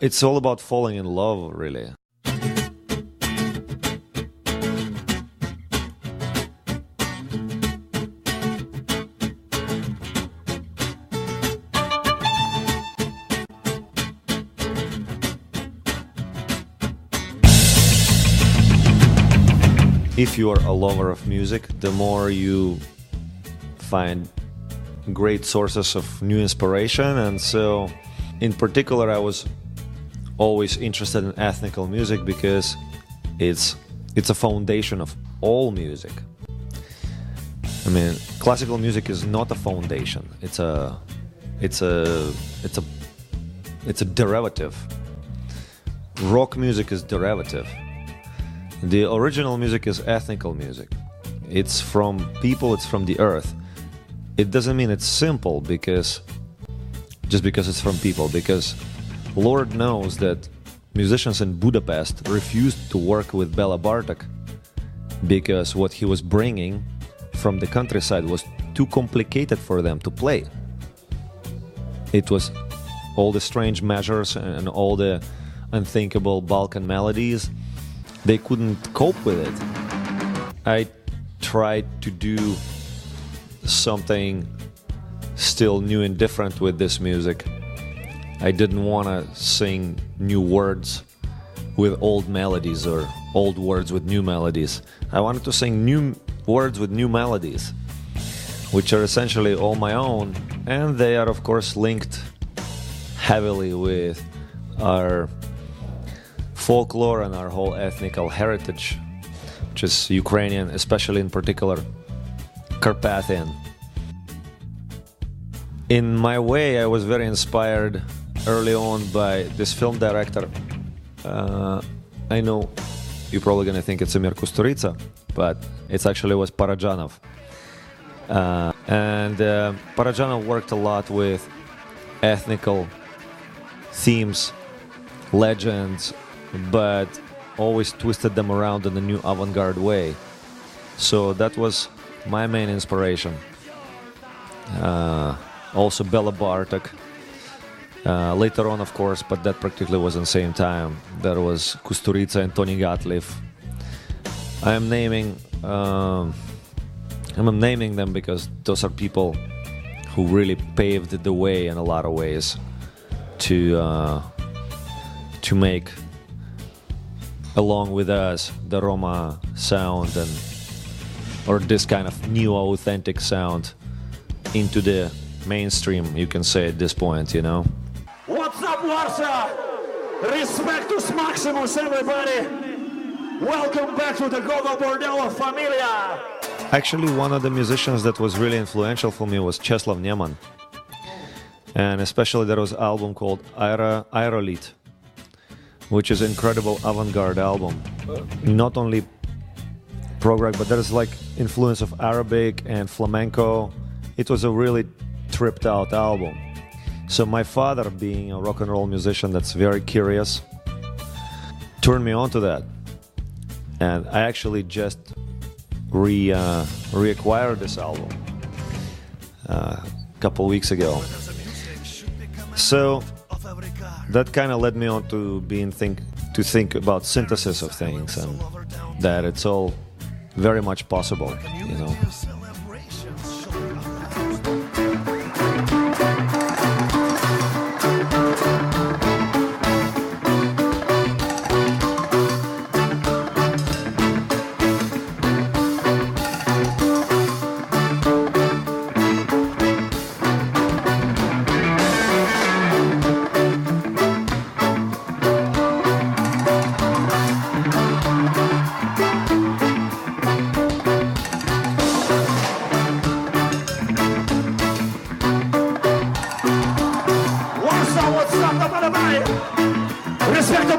It's all about falling in love, really. If you are a lover of music, the more you find great sources of new inspiration. And so, in particular, I was always interested in ethnical music because it's a foundation of all music. I mean, classical music is not a foundation. It's a derivative. Rock music is derivative. The original music is ethnical music. It's from people, it's from the earth. It doesn't mean it's simple because it's from people, because Lord knows that musicians in Budapest refused to work with Bela Bartok because what he was bringing from the countryside was too complicated for them to play. It was all the strange measures and all the unthinkable Balkan melodies. They couldn't cope with it. I tried to do something still new and different with this music. I didn't want to sing new words with old melodies or old words with new melodies. I wanted to sing new words with new melodies, which are essentially all my own, and they are of course linked heavily with our folklore and our whole ethnical heritage, which is Ukrainian, especially in particular Carpathian. In my way, I was very inspired early on by this film director. I know you're probably going to think it's Emir Kusturica, but it actually was Parajanov. Parajanov worked a lot with ethnical themes, legends, but always twisted them around in a new avant-garde way. So that was my main inspiration. Also Bela Bartok. Later on, of course, but that practically was in the same time. There was Kusturica and Tony Gatliff. I'm naming them because those are people who really paved the way in a lot of ways to make, along with us, the Roma sound or this kind of new authentic sound into the mainstream, you can say at this point, you know. What's up, Warsaw? Respectus Maximus, everybody! Welcome back to the Gogol Bordello Familia! Actually, one of the musicians that was really influential for me was Czesław Niemann. And especially there was an album called Aerolit, which is an incredible avant-garde album. Not only prog rock, but there's like influence of Arabic and flamenco. It was a really tripped out album. So my father, being a rock and roll musician that's very curious, turned me on to that. And I actually just reacquired this album a couple weeks ago. So that kind of led me on to think about synthesis of things, and that it's all very much possible, you know. Respect the